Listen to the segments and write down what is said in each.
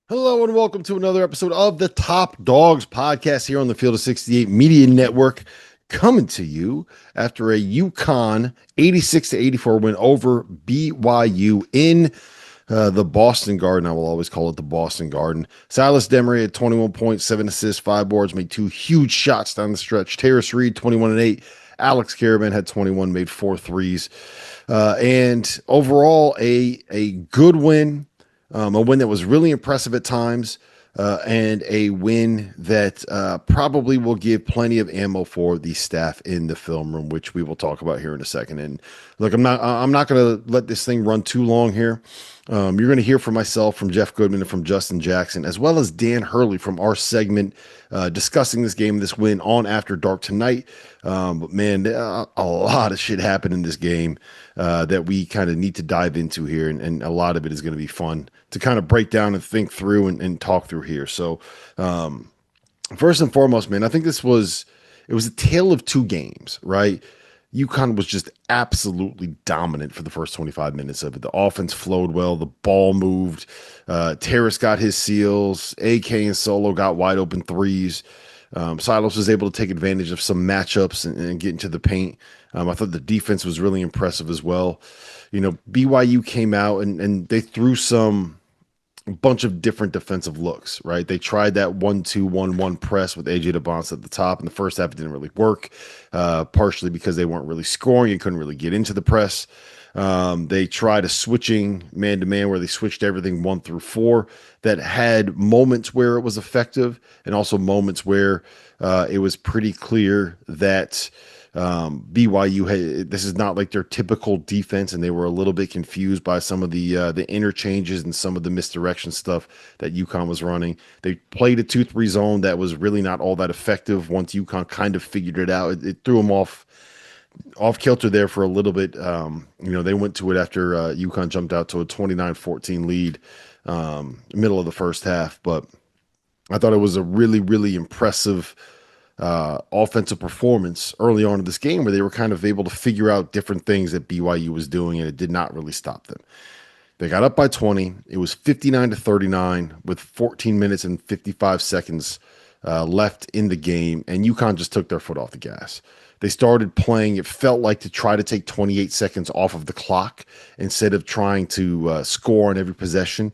Hello and welcome to another episode of the Top Dogs podcast here on the Field of 68 Media Network, coming to you after a UConn 86-84 win over BYU in the Boston Garden. I will always call it the Boston Garden. Silas Demary had 21 points, 7 assists, 5 boards, made 2 huge shots down the stretch. Terrace Reed, 21 and 8. Alex Caravan had 21, made 4 threes. And overall, a good win, a win that was really impressive at times, and a win that probably will give plenty of ammo for the staff in the film room, which we will talk about here in a second. And look, I'm not going to let this thing run too long here. You're going to hear from myself, from Jeff Goodman, and from Justin Jackson, as well as Dan Hurley from our segment discussing this game, this win on After Dark tonight. But man, a lot of shit happened in this game that we kind of need to dive into here, and a lot of it is going to be fun to kind of break down and think through and talk through here. So, first and foremost, man, I think it was a tale of two games, right? UConn was just absolutely dominant for the first 25 minutes of it. The offense flowed well. The ball moved. Terrace got his seals. AK and Solo got wide open threes. Silas was able to take advantage of some matchups and get into the paint. I thought the defense was really impressive as well. You know, BYU came out and they threw a bunch of different defensive looks, right? They tried that 1-2-1-1 press with AJ DeBonce at the top. In the first half, it didn't really work, partially because they weren't really scoring. You couldn't really get into the press. They tried a switching man-to-man where they switched everything 1 through 4 that had moments where it was effective and also moments where it was pretty clear that BYU this is not like their typical defense, and they were a little bit confused by some of the interchanges and some of the misdirection stuff that UConn was running. They played a 2-3 zone that was really not all that effective. Once UConn kind of figured it out, it threw them off kilter there for a little bit. They went to it after UConn jumped out to a 29-14 lead, middle of the first half. But I thought it was a really, really impressive offensive performance early on in this game where they were kind of able to figure out different things that BYU was doing, and it did not really stop them. They got up by 20. It was 59-39 with 14 minutes and 55 seconds left in the game, and UConn just took their foot off the gas. They started playing, it felt like, to try to take 28 seconds off of the clock instead of trying to score on every possession.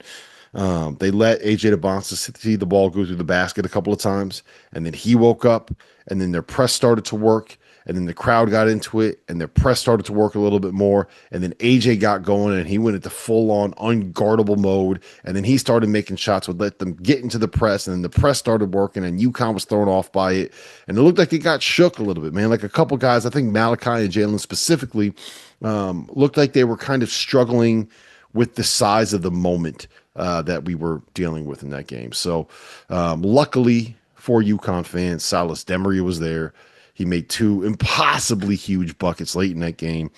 They let AJ DeBonce see the ball go through the basket a couple of times, and then he woke up, and then their press started to work, and then the crowd got into it, and their press started to work a little bit more, and then AJ got going, and he went into full-on unguardable mode, and then he started making shots would let them get into the press, and then the press started working, and UConn was thrown off by it, and it looked like it got shook a little bit, man. Like a couple guys, I think Malachi and Jalen specifically, looked like they were kind of struggling with the size of the moment that we were dealing with in that game. So luckily for UConn fans, Silas Demary was there. He made 2 impossibly huge buckets late in that game.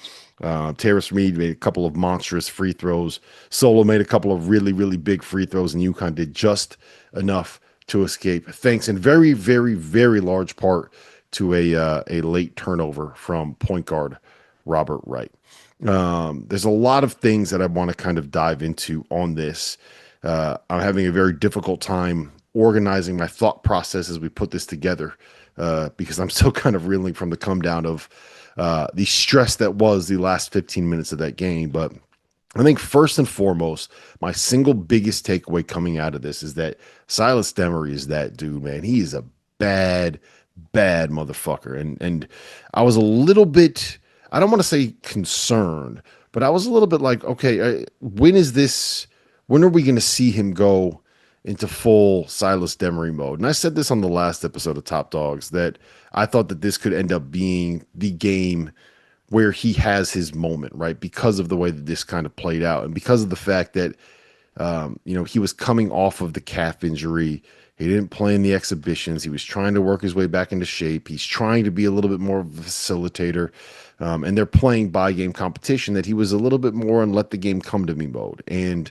Terrace Reed made a couple of monstrous free throws. Solo made a couple of really, really big free throws, and UConn did just enough to escape, thanks in very, very, very large part to a late turnover from point guard Robert Wright. There's a lot of things that I want to kind of dive into on this. I'm having a very difficult time organizing my thought process as we put this together because I'm still kind of reeling from the come down of the stress that was the last 15 minutes of that game. But I think first and foremost, my single biggest takeaway coming out of this is that Silas Demary is that dude, man. He is a bad, bad motherfucker. And I was a little bit, I don't want to say concerned, but I was a little bit like, okay, when are we going to see him go into full Silas Demary mode? And I said this on the last episode of Top Dogs that I thought that this could end up being the game where he has his moment, right? Because of the way that this kind of played out and because of the fact that, he was coming off of the calf injury. He didn't play in the exhibitions. He was trying to work his way back into shape. He's trying to be a little bit more of a facilitator. And they're playing by game competition that he was a little bit more in let the game come to me mode. And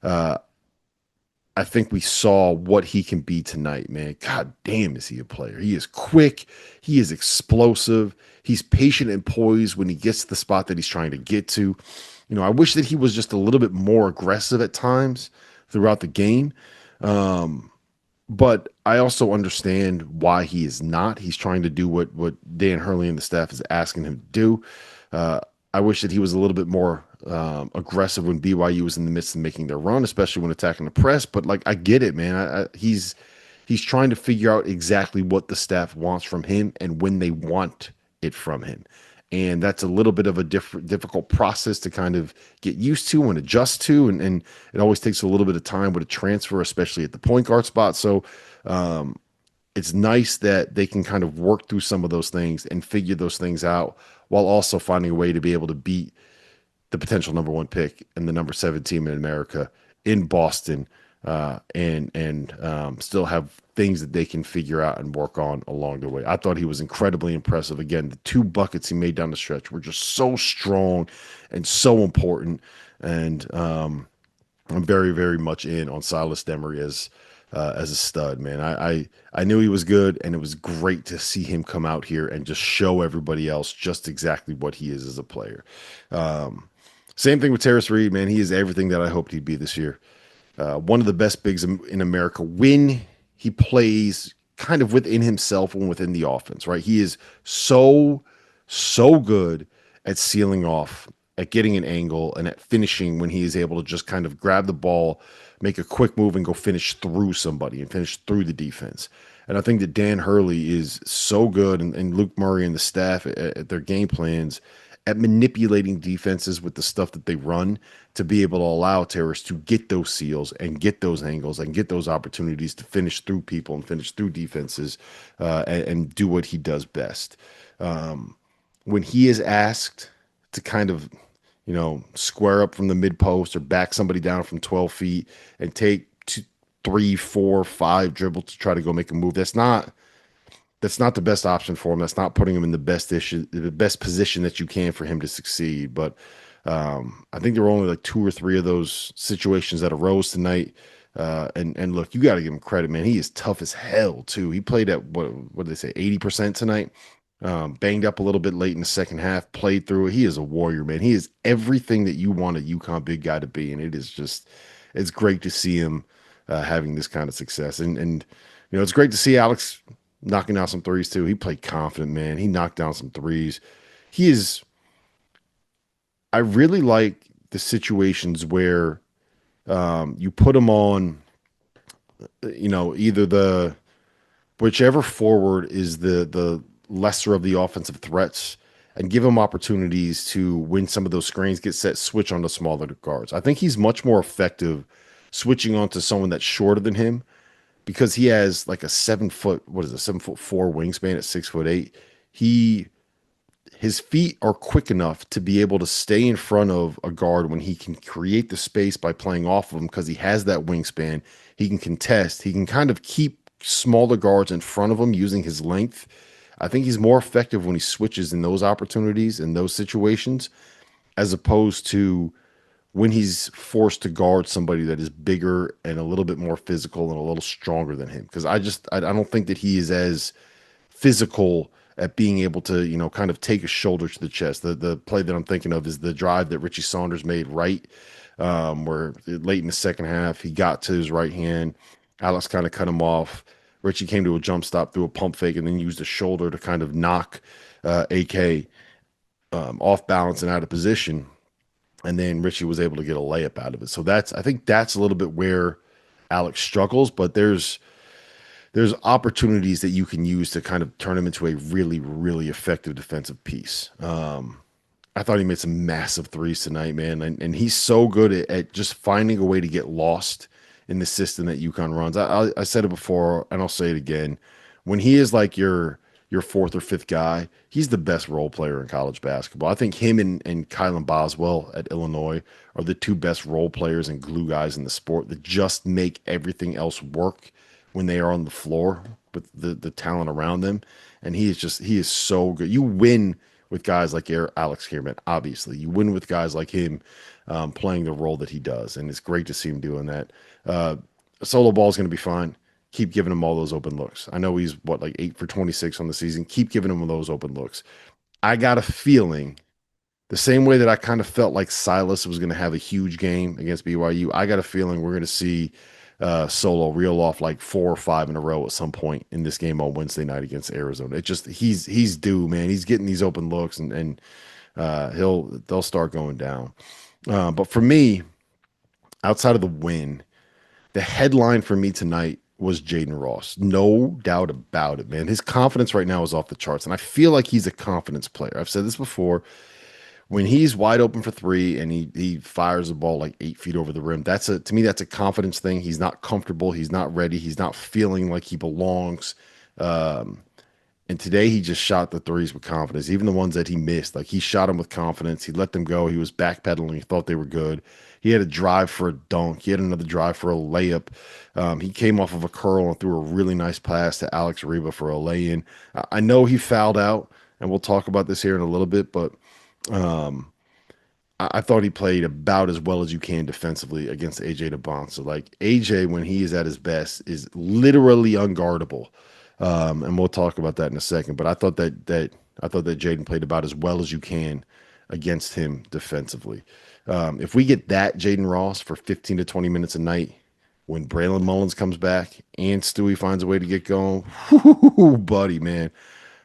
I think we saw what he can be tonight, man. God damn, is he a player? He is quick. He is explosive. He's patient and poised when he gets to the spot that he's trying to get to. I wish that he was just a little bit more aggressive at times throughout the game. But I also understand why he is not. He's trying to do what Dan Hurley and the staff is asking him to do. Uh, I wish that he was a little bit more aggressive when BYU was in the midst of making their run, especially when attacking the press. But like, I get it, man. He's trying to figure out exactly what the staff wants from him and when they want it from him. And that's a little bit of a difficult process to kind of get used to and adjust to. And it always takes a little bit of time with a transfer, especially at the point guard spot. So it's nice that they can kind of work through some of those things and figure those things out while also finding a way to be able to beat the potential number one pick and the number seven team in America in Boston, and still have things that they can figure out and work on along the way. I thought he was incredibly impressive. Again, the two buckets he made down the stretch were just so strong and so important. And I'm very, very much in on Silas Demary as a stud, man. I knew he was good, and it was great to see him come out here and just show everybody else just exactly what he is as a player. Same thing with Terrace Reed, man. He is everything that I hoped he'd be this year. One of the best bigs in America when he plays kind of within himself and within the offense, right? He is so good at sealing off, at getting an angle, and at finishing when he is able to just kind of grab the ball, make a quick move, and go finish through somebody and finish through the defense. And I think that Dan Hurley is so good, and Luke Murray and the staff at their game plans at manipulating defenses with the stuff that they run to be able to allow Terrace to get those seals and get those angles and get those opportunities to finish through people and finish through defenses, and do what he does best. When he is asked to kind of, square up from the mid post or back somebody down from 12 feet and take two, three, four, five dribbles to try to go make a move, that's not the best option for him. That's not putting him in the best position that you can for him to succeed. But I think there were only like two or three of those situations that arose tonight. And look, you got to give him credit, man. He is tough as hell too. He played at what did they say, 80% tonight. Banged up a little bit late in the second half, played through it. He is a warrior, man. He is everything that you want a UConn big guy to be, and it's great to see him having this kind of success. And it's great to see Alex knocking down some threes too. He played confident, man. He knocked down some threes. He is. I really like the situations where you put him on, either whichever forward is the lesser of the offensive threats, and give him opportunities to, when some of those screens get set, switch on the smaller guards. I think he's much more effective switching onto someone that's shorter than him because he has like a 7 foot, what is it, 7'4" wingspan at 6'8". His feet are quick enough to be able to stay in front of a guard when he can create the space by playing off of him because he has that wingspan. He can contest. He can kind of keep smaller guards in front of him using his length. I think he's more effective when he switches in those opportunities, in those situations, as opposed to when he's forced to guard somebody that is bigger and a little bit more physical and a little stronger than him. Because I don't think that he is as physical at being able to, kind of take a shoulder to the chest. The play that I'm thinking of is the drive that Richie Saunders made right, where late in the second half, he got to his right hand. Alex kind of cut him off. Richie came to a jump stop, threw a pump fake, and then used a shoulder to kind of knock AK off balance and out of position. And then Richie was able to get a layup out of it. So I think that's a little bit where Alex struggles, but there's opportunities that you can use to kind of turn him into a really, really effective defensive piece. I thought he made some massive threes tonight, man. And he's so good at just finding a way to get lost in the system that UConn runs. I said it before, and I'll say it again. When he is like your fourth or fifth guy, he's the best role player in college basketball. I think him and Kylan Boswell at Illinois are the two best role players and glue guys in the sport that just make everything else work when they are on the floor with the talent around them. And he is so good. You win with guys like Alex Kierman, obviously. You win with guys like him playing the role that he does. And it's great to see him doing that. Solo ball is going to be fine. Keep giving him all those open looks. I know he's like 8 for 26 on the season. Keep giving him those open looks. I got a feeling the same way that I kind of felt like Silas was going to have a huge game against BYU. I got a feeling we're going to see solo reel off like 4 or 5 in a row at some point in this game on Wednesday night against Arizona. It just he's due, man. He's getting these open looks and they'll start going down. But for me, outside of the win, the headline for me tonight was Jaden Ross. No doubt about it, man. His confidence right now is off the charts, and I feel like he's a confidence player. I've said this before. When he's wide open for three and he fires the ball like 8 feet over the rim, to me that's a confidence thing. He's not comfortable. He's not ready. He's not feeling like he belongs. Um, and today he just shot the threes with confidence, even the ones that he missed. Like he shot them with confidence. He let them go. He was backpedaling. He thought they were good. He had a drive for a dunk. He had another drive for a layup. He came off of a curl and threw a really nice pass to Alex Reba for a lay-in. I know he fouled out, and we'll talk about this here in a little bit, but I thought he played about as well as you can defensively against AJ DeBon. So like AJ, when he is at his best, is literally unguardable. And we'll talk about that in a second. But I thought that Jaden played about as well as you can against him defensively. If we get that Jaden Ross for 15 to 20 minutes a night, when Braylon Mullins comes back and Stewie finds a way to get going, whoo, buddy, man,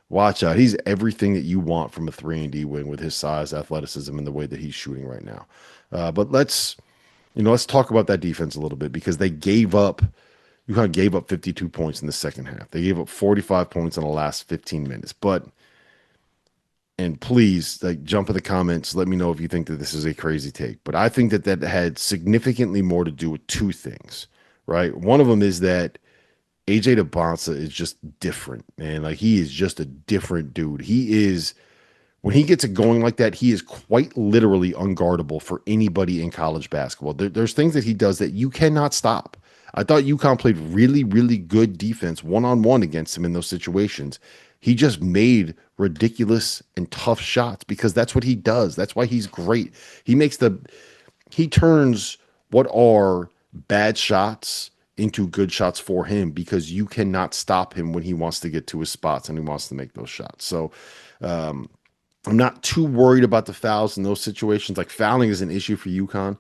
watch out. He's everything that you want from a 3-and-D wing with his size, athleticism, and the way that he's shooting right now. But let's talk about that defense a little bit because UConn gave up 52 points in the second half. They gave up 45 points in the last 15 minutes. And please, like, jump in the comments. Let me know if you think that this is a crazy take. But I think that had significantly more to do with two things, right? One of them is that AJ DeBonsa is just different, man. Like he is just a different dude. When he gets it going like that, he is quite literally unguardable for anybody in college basketball. There's things that he does that you cannot stop. I thought UConn played really, really good defense one-on-one against him in those situations. He just made ridiculous and tough shots because that's what he does. That's why he's great. He turns what are bad shots into good shots for him because you cannot stop him when he wants to get to his spots and he wants to make those shots. So I'm not too worried about the fouls in those situations. Like fouling is an issue for UConn.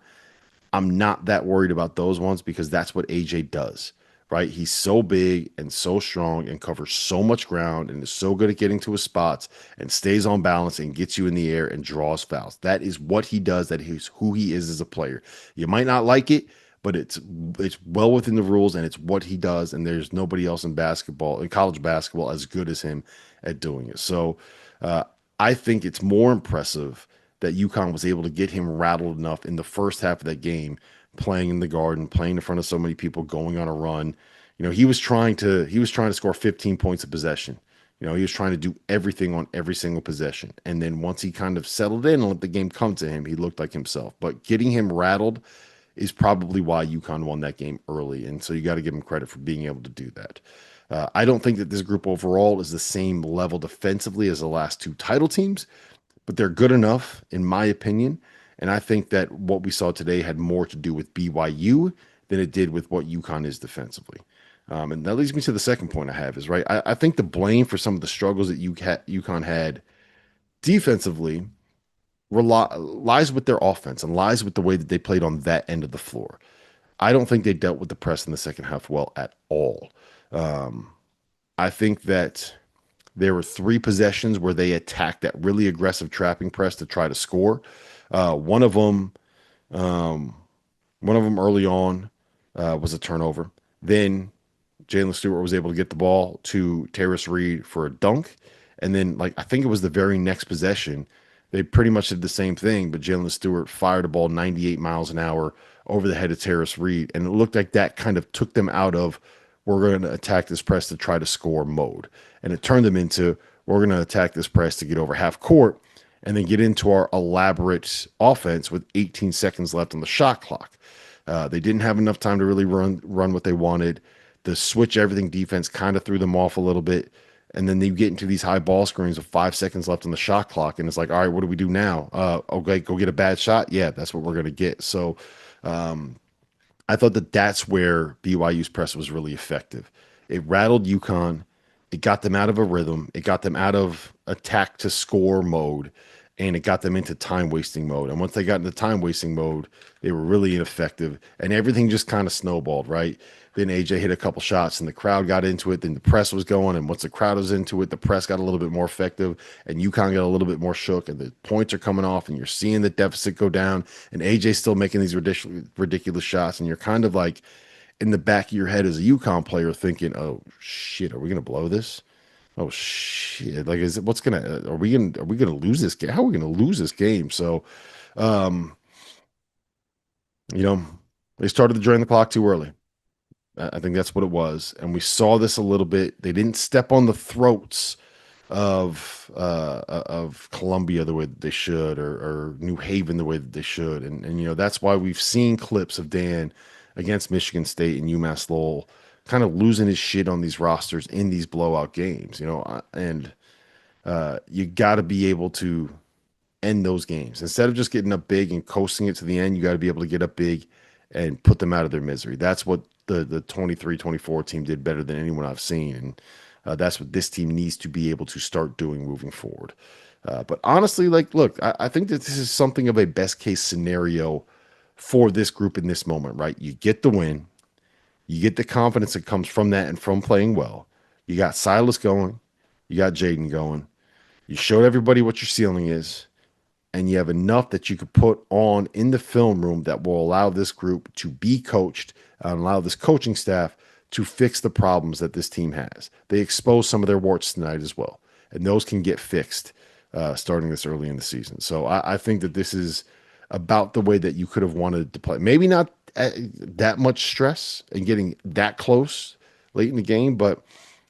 I'm not that worried about those ones because that's what AJ does, right? He's so big and so strong and covers so much ground and is so good at getting to his spots and stays on balance and gets you in the air and draws fouls. That is what he does. That is who he is as a player. You might not like it, but it's well within the rules and it's what he does. And there's nobody else in college basketball, as good as him at doing it. So I think it's more impressive that UConn was able to get him rattled enough in the first half of that game, playing in the Garden, playing in front of so many people, going on a run. He was trying to score 15 points of possession. He was trying to do everything on every single possession. And then once he kind of settled in and let the game come to him, he looked like himself. But getting him rattled is probably why UConn won that game early. And so you got to give him credit for being able to do that. I don't think that this group overall is the same level defensively as the last two title teams, but they're good enough, in my opinion. And I think that what we saw today had more to do with BYU than it did with what UConn is defensively. And that leads me to the second point I have is, right, I think the blame for some of the struggles that UConn had defensively lies with their offense and lies with the way that they played on that end of the floor. I don't think they dealt with the press in the second half well at all. I think that there were 3 possessions where they attacked that really aggressive trapping press to try to score. One of them early on was a turnover. Then Jalen Stewart was able to get the ball to Terrace Reed for a dunk. And then, I think it was the very next possession, they pretty much did the same thing, but Jalen Stewart fired a ball 98 miles an hour over the head of Terrace Reed. And it looked like that kind of took them out of, we're going to attack this press to try to score mode. And it turned them into, we're going to attack this press to get over half court and then get into our elaborate offense with 18 seconds left on the shot clock. They didn't have enough time to really run what they wanted. The switch everything defense kind of threw them off a little bit. And then they get into these high ball screens with 5 seconds left on the shot clock. And it's like, all right, what do we do now? Okay, go get a bad shot. Yeah, that's what we're going to get. So I thought that that's where BYU's press was really effective. It rattled UConn. It got them out of a rhythm. It got them out of attack to score mode. and it got them into time-wasting mode. And once they got into time-wasting mode, they were really ineffective, and everything just kind of snowballed, right? Then AJ hit a couple shots, and the crowd got into it. Then the press was going, and once the crowd was into it, the press got a little bit more effective, and UConn got a little bit more shook, and the points are coming off, and you're seeing the deficit go down, and AJ's still making these ridiculous shots, and you're kind of like in the back of your head as a UConn player thinking, oh, shit, are we going to blow this? Oh shit! Like, is it what's gonna? Are we gonna lose this game? How are we gonna lose this game? So, you know, they started to drain the clock too early. I think that's what it was, and we saw this a little bit. They didn't step on the throats of Columbia the way that they should, or New Haven the way that they should, and you know that's why we've seen clips of Dan against Michigan State and UMass Lowell kind of losing his shit on these rosters in these blowout games, you know, and you got to be able to end those games. Instead of just getting up big and coasting it to the end, you got to be able to get up big and put them out of their misery. That's what the 23-24 team did better than anyone I've seen, and that's what this team needs to be able to start doing moving forward. But honestly, like, look, I think that this is something of a best case scenario for this group in this moment, right? You get the win. You get the confidence that comes from that and from playing well. You got Silas going. You got Jaden going. You showed everybody what your ceiling is. And you have enough that you could put on in the film room that will allow this group to be coached and allow this coaching staff to fix the problems that this team has. They exposed some of their warts tonight as well. And those can get fixed starting this early in the season. So I think that this is about the way that you could have wanted to play. Maybe not that much stress and getting that close late in the game, but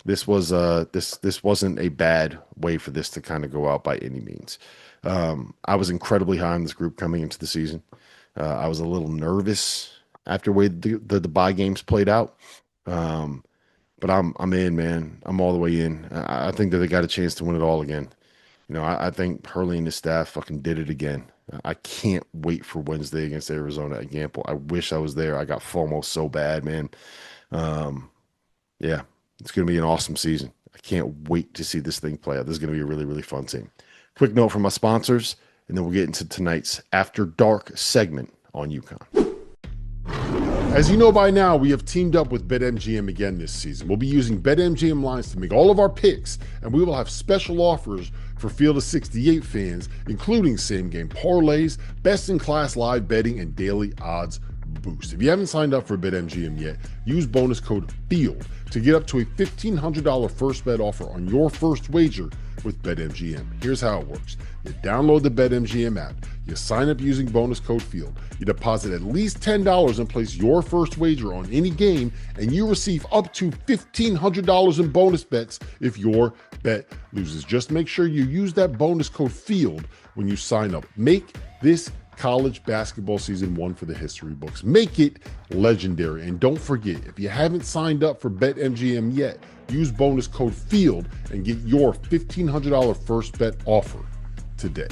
this was this wasn't a bad way for this to kind of go out by any means. I was incredibly high on this group coming into the season. I was a little nervous after the way the bye games played out, but I'm in, man. I'm all the way in. I think that they got a chance to win it all again. You know, I think Hurley and his staff fucking did it again. I can't wait for Wednesday against Arizona at Gamble. I wish I was there. I got FOMO so bad, man. Yeah, it's going to be an awesome season. I can't wait to see this thing play out. This is going to be a really, really fun team. Quick note from my sponsors, and then we'll get into tonight's After Dark segment on UConn. As you know by now, we have teamed up with BetMGM again this season. We'll be using BetMGM lines to make all of our picks, and we will have special offers for Field of 68 fans, including same-game parlays, best-in-class live betting, and daily odds boost. If you haven't signed up for BetMGM yet, use bonus code FIELD to get up to a $1,500 first bet offer on your first wager with BetMGM. Here's how it works. You download the BetMGM app. You sign up using bonus code FIELD. You deposit at least $10 and place your first wager on any game, and you receive up to $1,500 in bonus bets if your bet loses. Just make sure you use that bonus code FIELD when you sign up. Make this college basketball season one for the history books. Make it legendary. And don't forget, if you haven't signed up for BetMGM yet, use bonus code FIELD and get your $1,500 first bet offer today.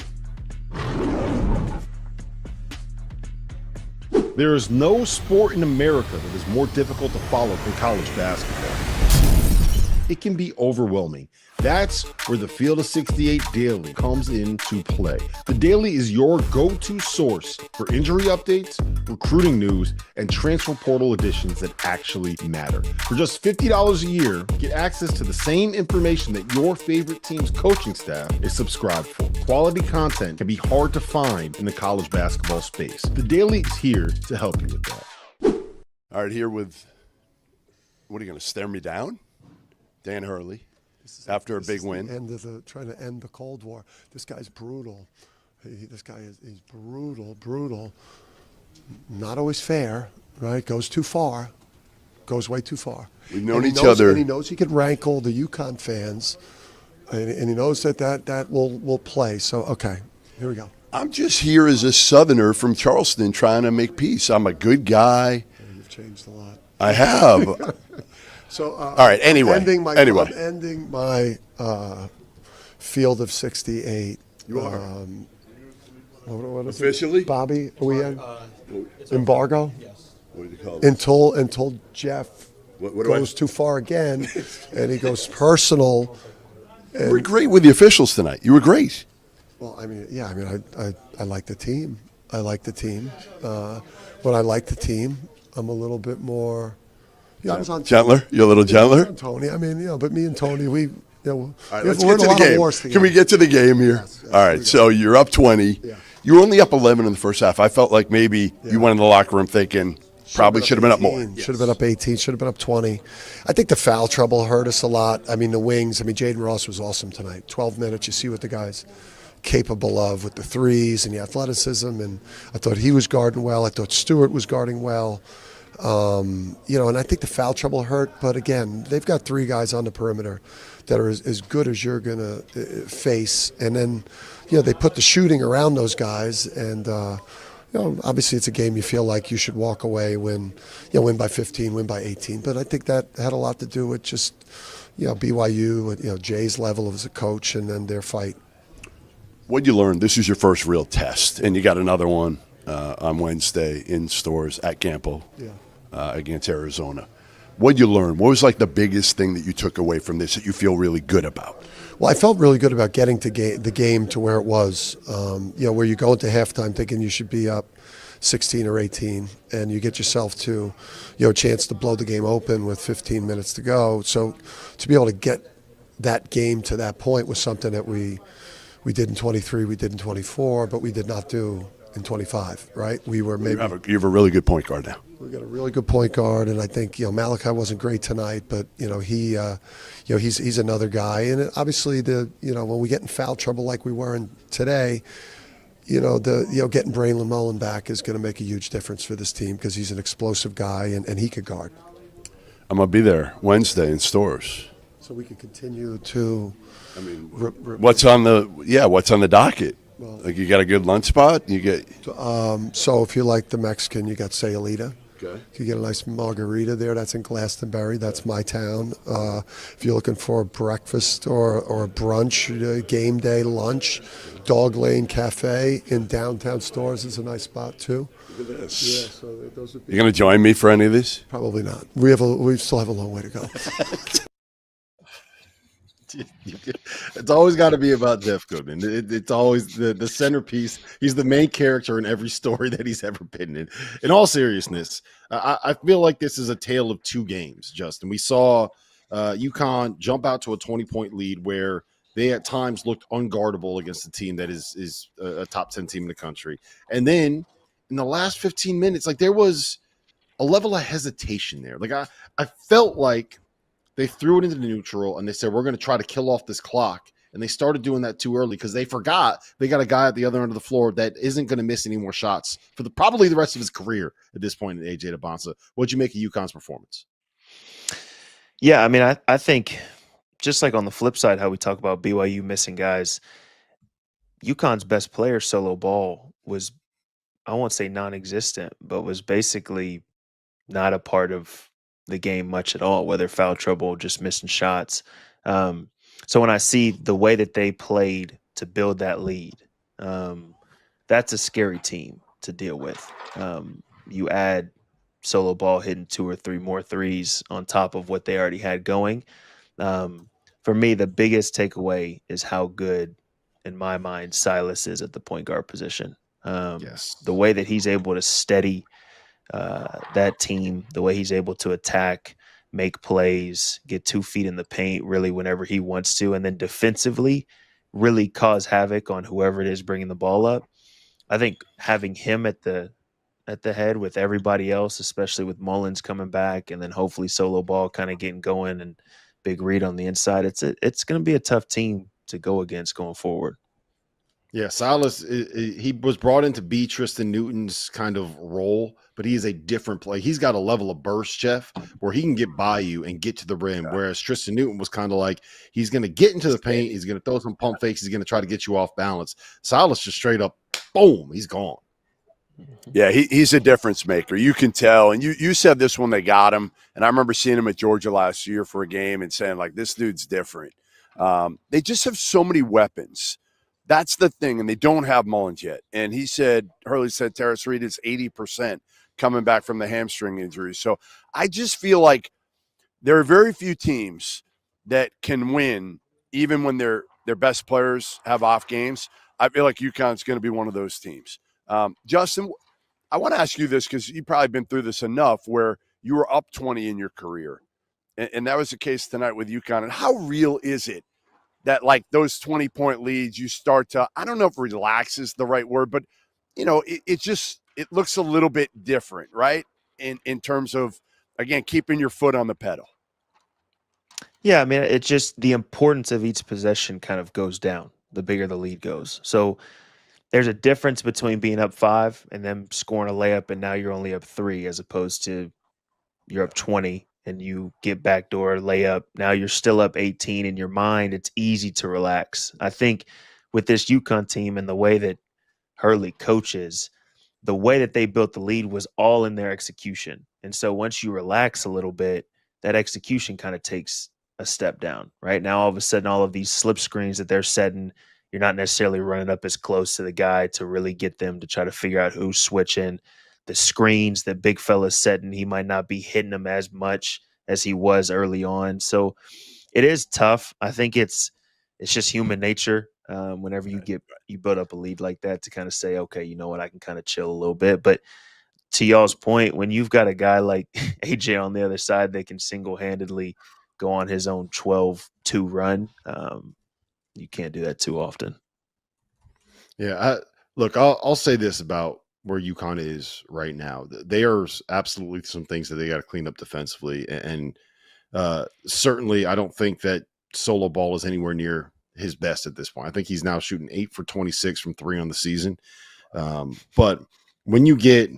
There is no sport in America that is more difficult to follow than college basketball. It can be overwhelming. That's where the Field of 68 Daily comes into play. The Daily is your go-to source for injury updates, recruiting news, and transfer portal additions that actually matter. For just $50 a year, get access to the same information that your favorite team's coaching staff is subscribed for. Quality content can be hard to find in the college basketball space. The Daily is here to help you with that. All right, here with, what are you going to stare me down? Dan Hurley. After a big win, trying to end the Cold War. This guy's brutal. This guy is brutal. Not always fair, right? Goes too far. Goes way too far. We've known each other. And he knows he could rankle the UConn fans, and he knows that will play. So, okay, here we go. I'm just here as a Southerner from Charleston trying to make peace. I'm a good guy. Yeah, you've changed a lot. I have. So, all right. Anyway, I'm ending my Field of 68. You are what is officially, it? Bobby. Are we in embargo? Yes. What do you call it? Until Jeff what goes too far again, and he goes personal. You were great with the officials tonight. You were great. Well, I mean, yeah, I mean, I like the team. I like the team. When I like the team, I'm a little bit more. Yeah, I was on Gentler? You're a little gentler? on Tony. I mean, but me and Tony, we, All right, we're let's in get to a the lot of game. wars Can we together. get to the game here? Yes, All right, so you're up 20. Yeah. You were only up 11 in the first half. I felt like maybe you went in the locker room thinking probably should have been up more. Should have been up 18. Should have been up 20. I think the foul trouble hurt us a lot. I mean, the wings. I mean, Jaden Ross was awesome tonight. 12 minutes. You see what the guy's capable of with the threes and the athleticism. And I thought he was guarding well. I thought Stewart was guarding well. And I think the foul trouble hurt. But again, they've got three guys on the perimeter that are as good as you're going to face. And then, they put the shooting around those guys. And, obviously it's a game you feel like you should walk away win by 15, win by 18. But I think that had a lot to do with just, BYU, Jay's level as a coach and then their fight. What'd you learn? This is your first real test, and you got another one on Wednesday in stores at Campo against Arizona. What'd you learn? What was like the biggest thing that you took away from this that you feel really good about? Well, I felt really good about getting to the game to where it was, where you go into halftime thinking you should be up 16 or 18, and you get yourself to, a chance to blow the game open with 15 minutes to go. So to be able to get that game to that point was something that we did in 23, we did in 24, but we did not do in 25, right? We were maybe You have a really good point guard now. we got a really good point guard, and I think Malachi wasn't great tonight, but he's another guy, and obviously when we get in foul trouble like we were in today, getting Braylon Mullen back is going to make a huge difference for this team because he's an explosive guy and he could guard. I'm gonna be there Wednesday in stores. So we can continue to. I mean, what's on the docket? Well, Like you got a good lunch spot? You get So if you like the Mexican, you got Sayulita. okay. You get a nice margarita there. That's in Glastonbury. That's my town. If you're looking for a breakfast or a brunch, game day lunch, Dog Lane Cafe in downtown Stores is a nice spot too. Look at this. Yeah, so those would be You gonna join me for any of this? probably not. We still have a long way to go. It's always got to be about Jeff Goodman. It's always the centerpiece. He's the main character in every story that he's ever been in. In all seriousness, I feel like this is a tale of two games, Justin. We saw UConn jump out to a 20-point lead where they at times looked unguardable against a team that is a top 10 team in the country. And then in the last 15 minutes, like there was a level of hesitation there. Like I felt like they threw it into the neutral and they said, we're going to try to kill off this clock. And they started doing that too early because they forgot they got a guy at the other end of the floor that isn't going to miss any more shots for probably the rest of his career at this point in AJ DeBonsa. What'd you make of UConn's performance? Yeah, I mean, I think just like on the flip side, how we talk about BYU missing guys, UConn's best player, Solo Ball, was, I won't say non-existent, but was basically not a part of the game much at all, whether foul trouble, just missing shots. So when I see the way that they played to build that lead, that's a scary team to deal with. You add Solo Ball hitting 2 or 3 more threes on top of what they already had going. For me, the biggest takeaway is how good, in my mind, Silas is at the point guard position. Yes. The way that he's able to steady that team, the way he's able to attack, make plays, get 2 feet in the paint really whenever he wants to, and then defensively really cause havoc on whoever it is bringing the ball up. I think having him at the head with everybody else, especially with Mullins coming back and then hopefully Solo Ball kind of getting going and Big Reed on the inside, it's going to be a tough team to go against going forward. Yeah, Silas, he was brought in to be Tristan Newton's kind of role, but he is a different play. He's got a level of burst, Jeff, where he can get by you and get to the rim, whereas Tristan Newton was kind of like he's going to get into the paint, he's going to throw some pump fakes, he's going to try to get you off balance. Silas just straight up, boom, he's gone. Yeah, he's a difference maker. You can tell. And you said this when they got him, and I remember seeing him at Georgia last year for a game and saying, like, this dude's different. They just have so many weapons. That's the thing, and they don't have Mullins yet. And Hurley said Terrace Reed is 80% coming back from the hamstring injury. So I just feel like there are very few teams that can win even when their best players have off games. I feel like UConn's going to be one of those teams. Justin, I want to ask you this because you've probably been through this enough where you were up 20 in your career. And that was the case tonight with UConn. And how real is it that, like, those 20-point leads, you start to, I don't know if relax is the right word, but, it looks a little bit different, right? In terms of, again, keeping your foot on the pedal. Yeah, I mean, it's just the importance of each possession kind of goes down the bigger the lead goes. So there's a difference between being up 5 and then scoring a layup, and now you're only up 3, as opposed to you're up 20 and you get backdoor layup. Now you're still up 18. In your mind, it's easy to relax. I think with this UConn team and the way that Hurley coaches, the way that they built the lead was all in their execution. And so once you relax a little bit, that execution kind of takes a step down. Right now, all of a sudden, all of these slip screens that they're setting, you're not necessarily running up as close to the guy to really get them to try to figure out who's switching. The screens that big fella's setting, he might not be hitting them as much as he was early on. So it is tough. I think it's just human nature. Whenever you build up a lead like that, to kind of say, okay, you know what, I can kind of chill a little bit. But to y'all's point, when you've got a guy like AJ on the other side that can single-handedly go on his own 12-2 run, you can't do that too often. Yeah, I'll say this about where UConn is right now. There's absolutely some things that they got to clean up defensively, and certainly I don't think that Solo Ball is anywhere near his best at this point. I think he's now shooting 8 for 26 from 3 on the season. But when you get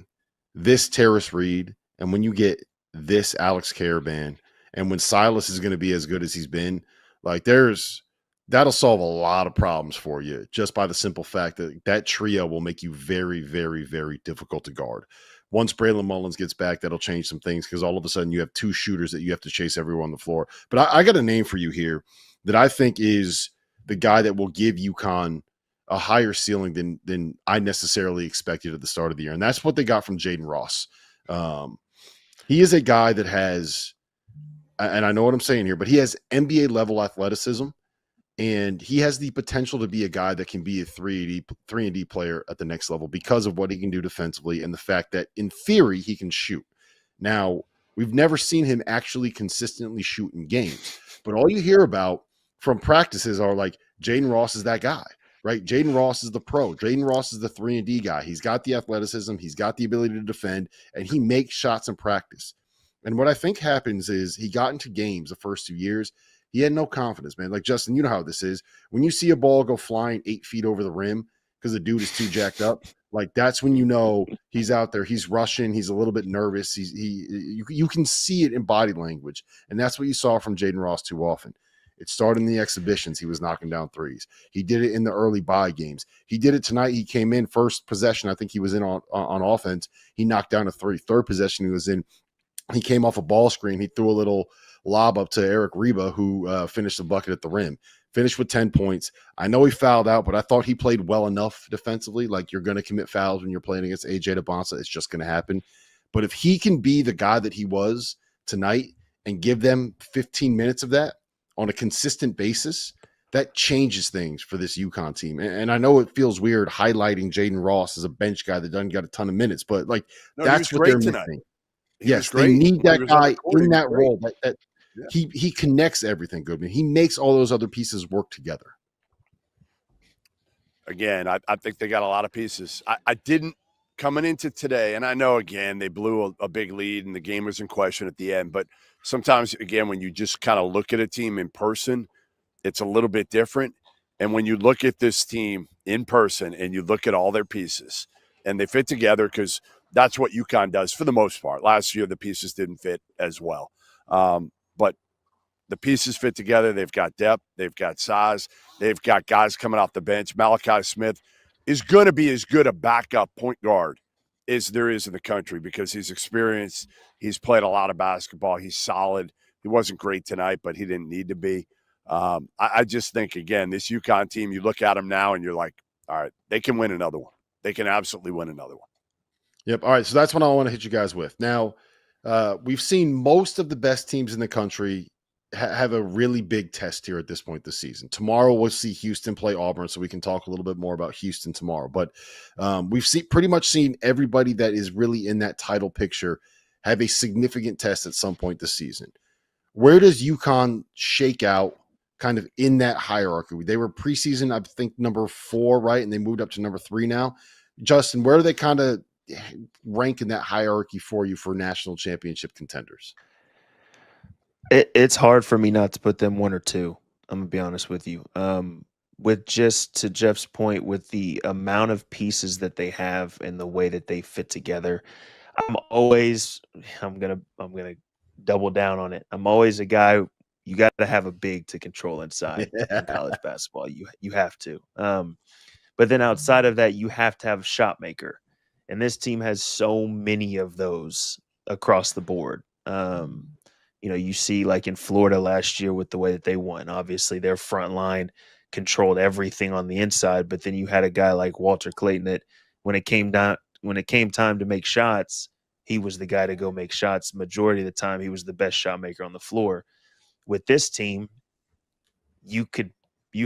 this Terrace Reed, and when you get this Alex Caravan, and when Silas is going to be as good as he's been, like, that'll solve a lot of problems for you just by the simple fact that that trio will make you very, very, very difficult to guard. Once Braylon Mullins gets back, that'll change some things, because all of a sudden you have 2 shooters that you have to chase everyone on the floor. But I got a name for you here that I think is the guy that will give UConn a higher ceiling than I necessarily expected at the start of the year. And that's what they got from Jaden Ross. He is a guy that has, and I know what I'm saying here, but he has NBA level athleticism, and he has the potential to be a guy that can be a 3-and-D player at the next level because of what he can do defensively and the fact that in theory he can shoot. Now, we've never seen him actually consistently shoot in games, but all you hear about from practices are like, Jaden Ross is that guy, right? Jaden Ross is the pro. Jaden Ross is the 3-and-D guy. He's got the athleticism. He's got the ability to defend, and he makes shots in practice. And what I think happens is he got into games the first 2 years. He had no confidence, man. Like, Justin, you know how this is. When you see a ball go flying 8 feet over the rim because the dude is too jacked up, like, that's when you know he's out there. He's rushing. He's a little bit nervous. You can see it in body language. And that's what you saw from Jaden Ross too often. It started in the exhibitions. He was knocking down threes. He did it in the early bye games. He did it tonight. He came in first possession. I think he was in on offense. He knocked down a 3. Third possession he was in. He came off a ball screen. He threw a little lob up to Eric Reba, who finished the bucket at the rim. Finished with 10 points. I know he fouled out, but I thought he played well enough defensively. Like, you're going to commit fouls when you're playing against AJ DeBonsa. It's just going to happen. But if he can be the guy that he was tonight and give them 15 minutes of that on a consistent basis, that changes things for this UConn team. And I know it feels weird highlighting Jaden Ross as a bench guy that doesn't get a ton of minutes, but like, that's what they're missing. Yes, they need that guy in that role. He connects everything, Goodman. He makes all those other pieces work together. Again, I think they got a lot of pieces. I didn't coming into today, and I know, again, they blew a big lead and the game was in question at the end, but sometimes, again, when you just kind of look at a team in person, it's a little bit different. And when you look at this team in person and you look at all their pieces and they fit together, because that's what UConn does for the most part. Last year, the pieces didn't fit as well. But the pieces fit together. They've got depth. They've got size. They've got guys coming off the bench. Malachi Smith is going to be as good a backup point guard as there is in the country because he's experienced. He's played a lot of basketball. He's solid. He wasn't great tonight, but he didn't need to be. I just think, again, this UConn team, you look at them now and you're like, all right, they can win another one. They can absolutely win another one. Yep. All right. So that's what I want to hit you guys with. Now, we've seen most of the best teams in the country have a really big test here at this point this season. Tomorrow we'll see Houston play Auburn, so we can talk a little bit more about Houston tomorrow. But we've pretty much seen everybody that is really in that title picture have a significant test at some point this season. Where does UConn shake out kind of in that hierarchy? They were preseason, I think, number 4, right? And they moved up to number 3 now. Justin, where do they kind of rank in that hierarchy for you for national championship contenders? It's hard for me not to put them 1 or 2. I'm gonna be honest with you. With just to Jeff's point, with the amount of pieces that they have and the way that they fit together, I'm gonna double down on it. I'm always a guy. You got to have a big to control inside in college basketball. You have to. But then outside of that, you have to have a shot maker, and this team has so many of those across the board. You see like in Florida last year with the way that they won. Obviously, their front line controlled everything on the inside, but then you had a guy like Walter Clayton that when it came time to make shots, he was the guy to go make shots. Majority of the time, he was the best shot maker on the floor. With this team, you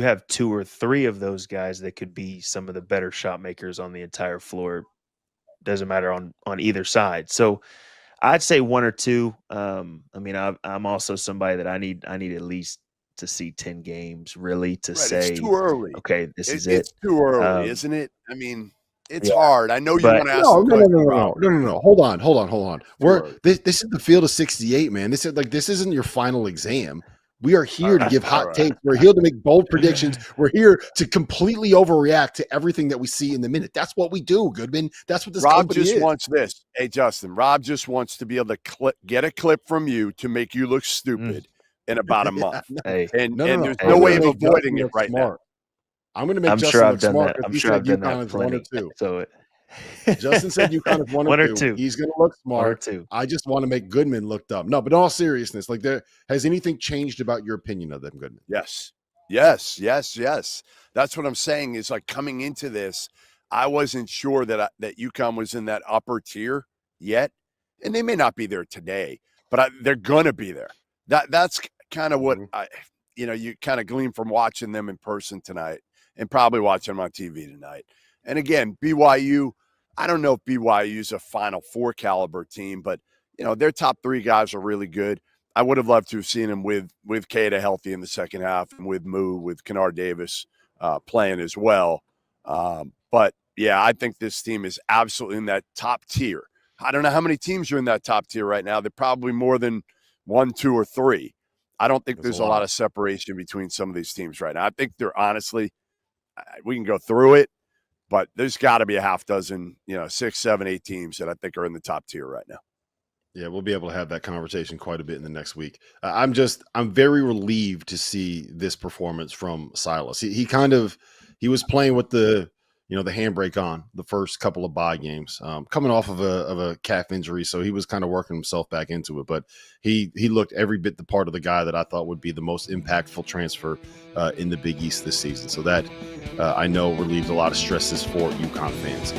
have 2 or 3 of those guys that could be some of the better shot makers on the entire floor. Doesn't matter on either side. So I'd say 1 or 2. I'm also somebody that I need at least to see 10 games really to say it's too early. Okay, this is it. It's too early, isn't it? I mean, it's hard. I know you want to ask. No. Hold on. This is the field of 68, man. This isn't your final exam. We are here to give hot takes. We're here to make bold predictions. We're here to completely overreact to everything that we see in the minute. That's what we do, Goodman. That's what this company is. Rob just wants this. Hey, Justin, Rob just wants to be able to get a clip from you to make you look stupid in about a month. Hey, and there's no way of avoiding it right now. I'm going to make Justin look smart. I'm sure I've done that plenty. 1 or 2. So Justin said UConn is 1 or 2. He's going to look smart. 1 or 2. I just want to make Goodman look dumb. No, but in all seriousness, has anything changed about your opinion of them, Goodman? Yes. That's what I'm saying is like coming into this, I wasn't sure that UConn was in that upper tier yet, and they may not be there today, but they're going to be there. That's kind of what you kind of glean from watching them in person tonight and probably watching them on TV tonight. And again, BYU, I don't know if BYU is a Final Four caliber team, but their top 3 guys are really good. I would have loved to have seen them with Kada healthy in the second half and with Kennard Davis playing as well. But yeah, I think this team is absolutely in that top tier. I don't know how many teams are in that top tier right now. They're probably more than 1, 2, or 3. I don't think there's a lot of separation between some of these teams right now. I think they're honestly, we can go through it, but there's got to be a half dozen, 6, 7, 8 teams that I think are in the top tier right now. Yeah, we'll be able to have that conversation quite a bit in the next week. I'm very relieved to see this performance from Silas. He was playing with the handbrake on the first couple of bye games, coming off of a calf injury. So he was kind of working himself back into it, but he looked every bit the part of the guy that I thought would be the most impactful transfer in the Big East this season. So that I know relieved a lot of stresses for UConn fans.